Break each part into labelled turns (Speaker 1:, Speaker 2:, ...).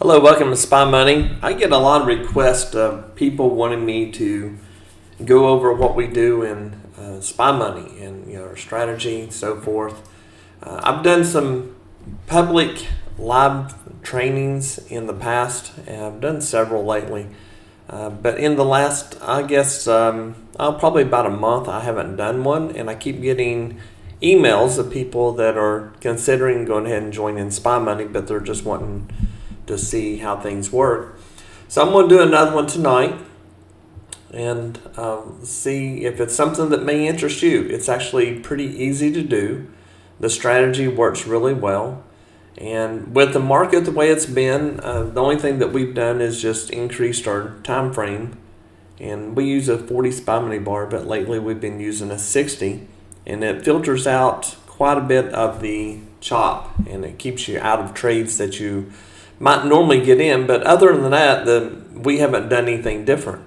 Speaker 1: Hello, welcome to Spy Money. I get a lot of requests of people wanting me to go over what we do in Spy Money and our strategy and so forth. I've done some public live trainings in the past, and I've done several lately. But in the last, probably about a month, I haven't done one, and I keep getting emails of people that are considering going ahead and joining Spy Money, but they're just wanting to see how things work. So I'm going to do another one tonight and see if it's something that may interest you. It's actually pretty easy to do. The strategy works really well. And with the market the way it's been, the only thing that we've done is just increased our time frame. And we use a 40 Spy Money bar, but lately we've been using a 60. And it filters out quite a bit of the chop, and it keeps you out of trades that you might normally get in. But other than that, we haven't done anything different.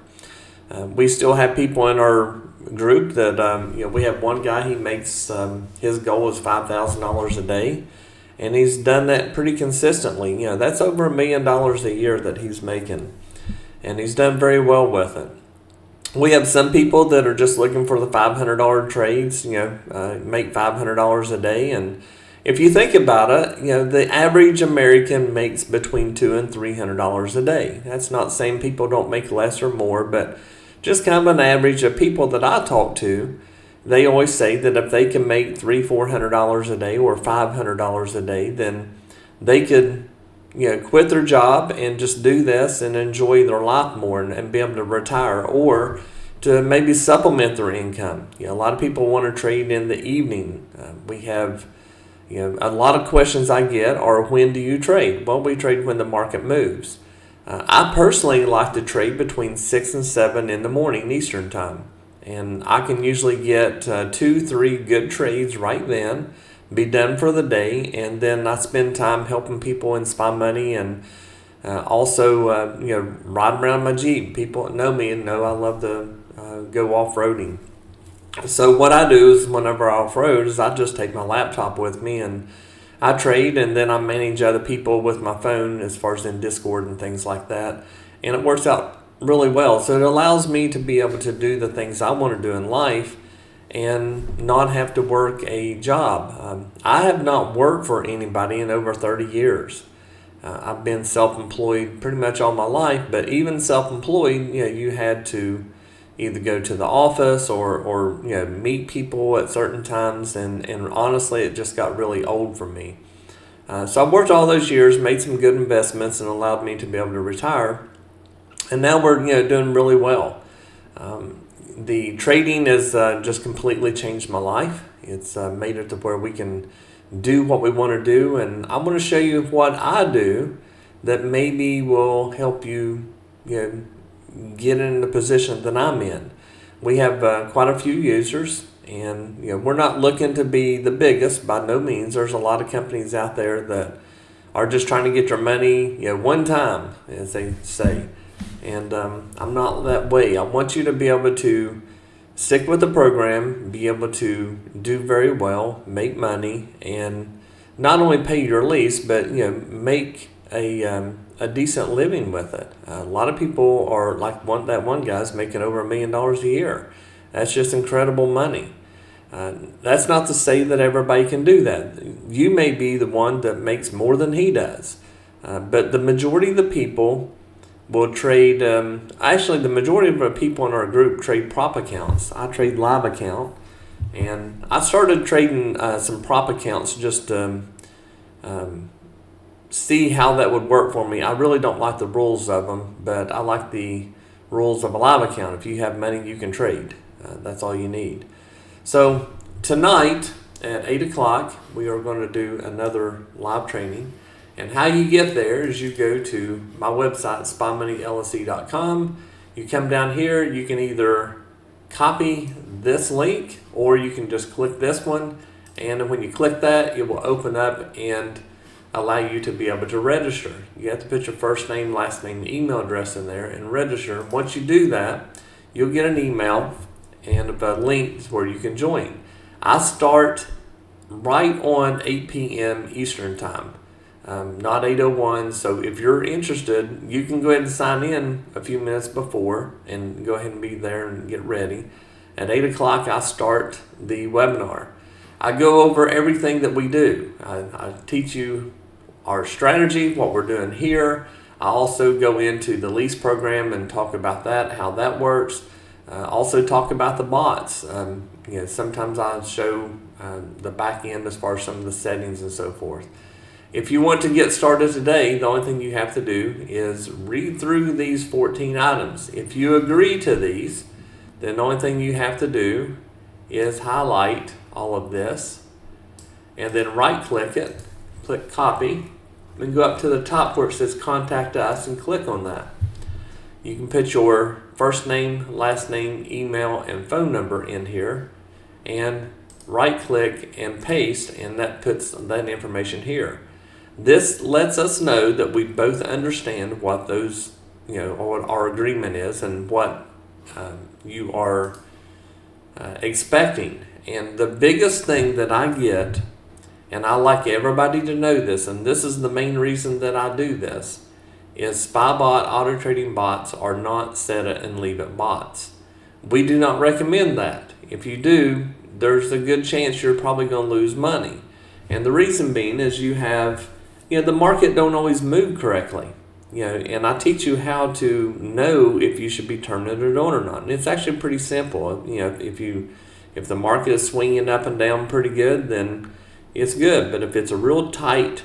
Speaker 1: We still have people in our group that we have one guy. He makes his goal is $5,000 a day, and he's done that pretty consistently. That's over $1 million a year that he's making, and he's done very well with it. We have some people that are just looking for the $500 trades. Make $500 a day. And if you think about it, the average American makes between $200 and $300 a day. That's not saying people don't make less or more, but just kind of an average of people that I talk to. They always say that if they can make $300-400 a day or $500 a day, then they could quit their job and just do this and enjoy their life more and be able to retire, or to maybe supplement their income. A lot of people want to trade in the evening. We have a lot of questions I get are, when do you trade? Well, we trade when the market moves. I personally like to trade between 6 and 7 in the morning Eastern time. And I can usually get 2-3 good trades right then, be done for the day, and then I spend time helping people in Spy Money, and also riding around my Jeep. People that know me and know I love to go off-roading. So what I do is, whenever I off-road, is I just take my laptop with me and I trade, and then I manage other people with my phone as far as in Discord and things like that. And it works out really well. So it allows me to be able to do the things I want to do in life and not have to work a job. I have not worked for anybody in over 30 years. I've been self-employed pretty much all my life, but even self-employed, you had to either go to the office or meet people at certain times, and honestly, it just got really old for me. So I worked all those years, made some good investments, and allowed me to be able to retire. And now we're doing really well. The trading has just completely changed my life. It's made it to where we can do what we want to do, and I'm going to show you what I do that maybe will help you, get in the position that I'm in. We have quite a few users, and we're not looking to be the biggest by no means. There's a lot of companies out there that are just trying to get their money, one time, as they say. And I'm not that way. I want you to be able to stick with the program, be able to do very well, make money, and not only pay your lease, but make a decent living with it. A lot of people are like that one guy's making over $1 million a year. That's just incredible money. That's not to say that everybody can do that. You may be the one that makes more than he does, but the majority of the people will trade. Actually, the majority of the people in our group trade prop accounts. I trade live account, and I started trading some prop accounts just to see how that would work for me. I really don't like the rules of them, but I like the rules of a live account. If you have money, you can trade. That's all you need. So tonight at 8 o'clock, we are going to do another live training. And how you get there is you go to my website, spymoneyllc.com. You come down here, you can either copy this link or you can just click this one. And when you click that, it will open up and allow you to be able to register. You have to put your first name, last name, email address in there and register. Once you do that, you'll get an email and a link where you can join. I start right on 8 p.m. Eastern time. not 8:01. So if you're interested, you can go ahead and sign in a few minutes before and go ahead and be there and get ready. At 8 o'clock, I start the webinar. I go over everything that we do. I teach you our strategy, what we're doing here. I also go into the lease program and talk about that, how that works. Also talk about the bots. Sometimes I show the back end as far as some of the settings and so forth. If you want to get started today, the only thing you have to do is read through these 14 items. If you agree to these, then the only thing you have to do is highlight all of this and then right click it, click copy, and go up to the top where it says contact us and click on that. You can put your first name, last name, email, and phone number in here and right click and paste, and that puts that information here. This lets us know that we both understand what those, what our agreement is and what you are expecting. And the biggest thing that I get, and I like everybody to know this, and this is the main reason that I do this, is SpyBot auto trading bots are not set it and leave it bots. We do not recommend that. If you do, there's a good chance you're probably going to lose money. And the reason being is you have, the market don't always move correctly. And I teach you how to know if you should be turning it on or not. And it's actually pretty simple. If the market is swinging up and down pretty good, then it's good. But if it's a real tight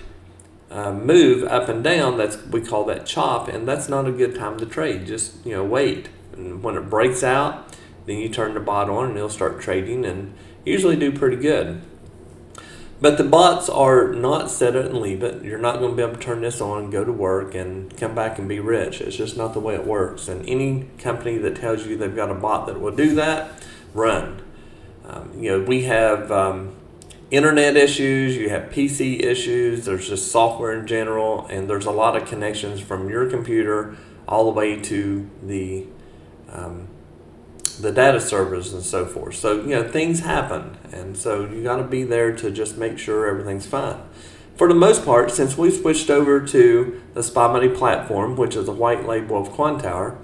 Speaker 1: move up and down, we call that chop, and that's not a good time to trade. Just wait. And when it breaks out, then you turn the bot on and it'll start trading and usually do pretty good. But the bots are not set it and leave it. You're not going to be able to turn this on and go to work and come back and be rich. It's just not the way it works. And any company that tells you they've got a bot that will do that, run. We have internet issues, you have PC issues, there's just software in general, and there's a lot of connections from your computer all the way to the data servers and so forth. So, things happen, and so you got to be there to just make sure everything's fine. For the most part, since we switched over to the Spy Money platform, which is a white label of Quantower,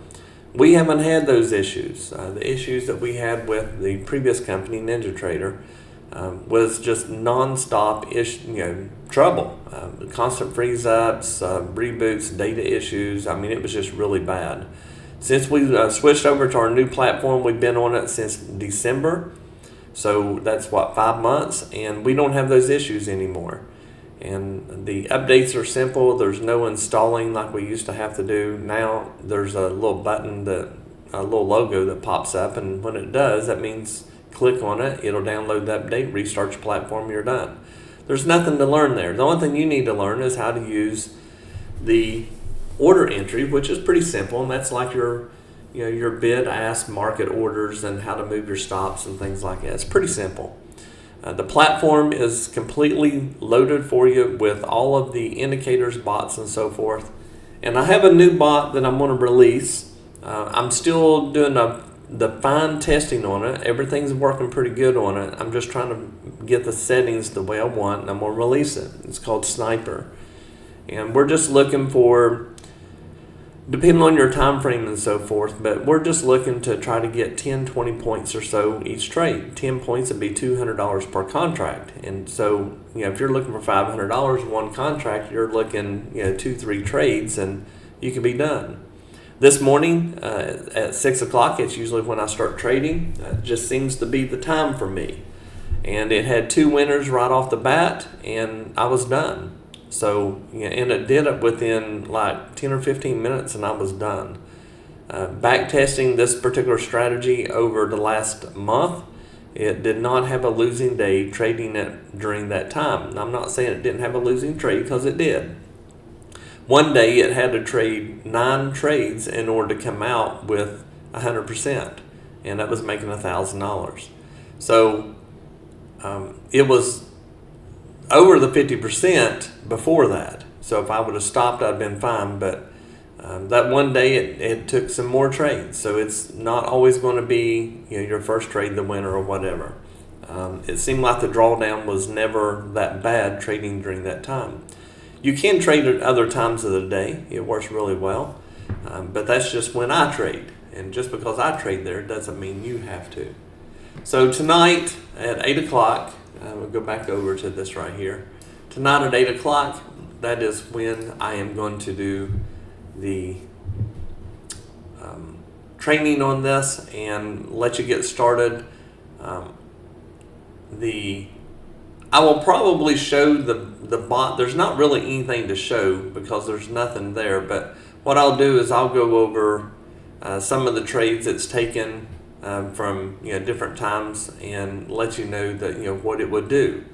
Speaker 1: we haven't had those issues. The issues that we had with the previous company, NinjaTrader, was just non-stop trouble. Constant freeze-ups, reboots, data issues. I mean, it was just really bad. Since we switched over to our new platform, we've been on it since December. So that's 5 months, and we don't have those issues anymore. And the updates are simple. There's no installing like we used to have to do. Now there's a little button, a little logo that pops up, and when it does, that means click on it, it'll download the update, restart your platform, you're done. There's nothing to learn there. The only thing you need to learn is how to use the order entry, which is pretty simple, and that's like your bid, ask, market orders, and how to move your stops and things like that. It's pretty simple. The platform is completely loaded for you with all of the indicators, bots, and so forth. And I have a new bot that I'm going to release. I'm still doing the fine testing on it. Everything's working pretty good on it. I'm just trying to get the settings the way I want, and I'm going to release it. It's called Sniper. And we're just looking for, depending on your time frame and so forth, but we're just looking to try to get 10, 20 points or so each trade. 10 points would be $200 per contract. And so, if you're looking for $500 one contract, you're looking, 2-3 trades, and you can be done. This morning at 6 o'clock, it's usually when I start trading. It just seems to be the time for me. And it had 2 winners right off the bat, and I was done. So, and it did it within like 10 or 15 minutes, and I was done. Back testing this particular strategy over the last month, it did not have a losing day trading it during that time. And I'm not saying it didn't have a losing trade, because it did. One day it had to trade 9 trades in order to come out with 100%, and that was making $1,000. So it was over the 50% before that. So if I would have stopped, I'd been fine. But that one day it took some more trades. So it's not always going to be your first trade the winner or whatever. It seemed like the drawdown was never that bad trading during that time. You can trade at other times of the day. It works really well. But that's just when I trade. And just because I trade there doesn't mean you have to. So tonight at 8 o'clock, we'll go back over to this right here. Tonight at 8 o'clock, that is when I am going to do the training on this and let you get started. I will probably show the bot. There's not really anything to show because there's nothing there, but what I'll do is I'll go over some of the trades it's taken from different times and let you know that what it would do.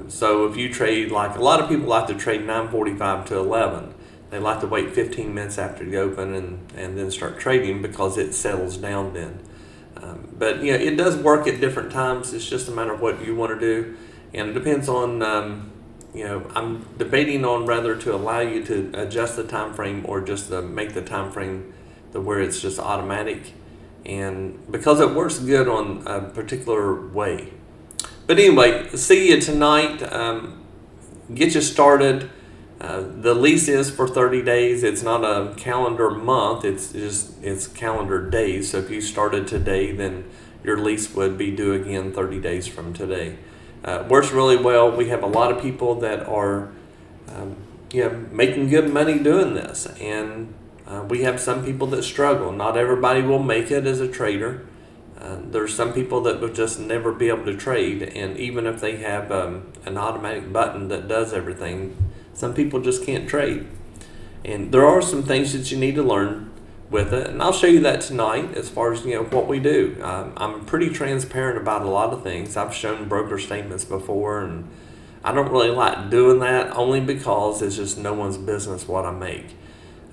Speaker 1: So if you trade, like a lot of people like to trade 9:45 to 11. They like to wait 15 minutes after the open and then start trading because it settles down then. But it does work at different times. It's just a matter of what you want to do, and it depends on I'm debating on whether to allow you to adjust the time frame or just make the time frame to where it's just automatic, and because it works good on a particular way. But anyway, see you tonight. Get you started. The lease is for 30 days. It's not a calendar month. It's calendar days. So if you started today, then your lease would be due again 30 days from today. Works really well. We have a lot of people that are making good money doing this, and we have some people that struggle. Not everybody will make it as a trader. There's some people that will just never be able to trade, and even if they have an automatic button that does everything, some people just can't trade. And there are some things that you need to learn with it, and I'll show you that tonight as far as what we do. I'm pretty transparent about a lot of things. I've shown broker statements before, and I don't really like doing that only because it's just no one's business what I make.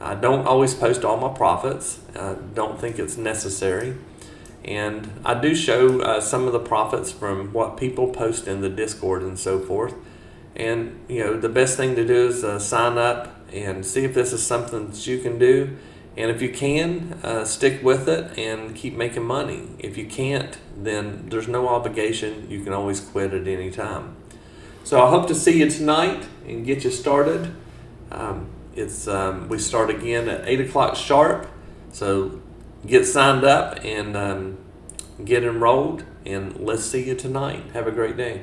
Speaker 1: I don't always post all my profits. I don't think it's necessary. And I do show some of the profits from what people post in the Discord and so forth. And the best thing to do is sign up and see if this is something that you can do. And if you can, stick with it and keep making money. If you can't, then there's no obligation. You can always quit at any time. So I hope to see you tonight and get you started. We start again at 8 o'clock sharp. So get signed up and get enrolled, and let's see you tonight. Have a great day.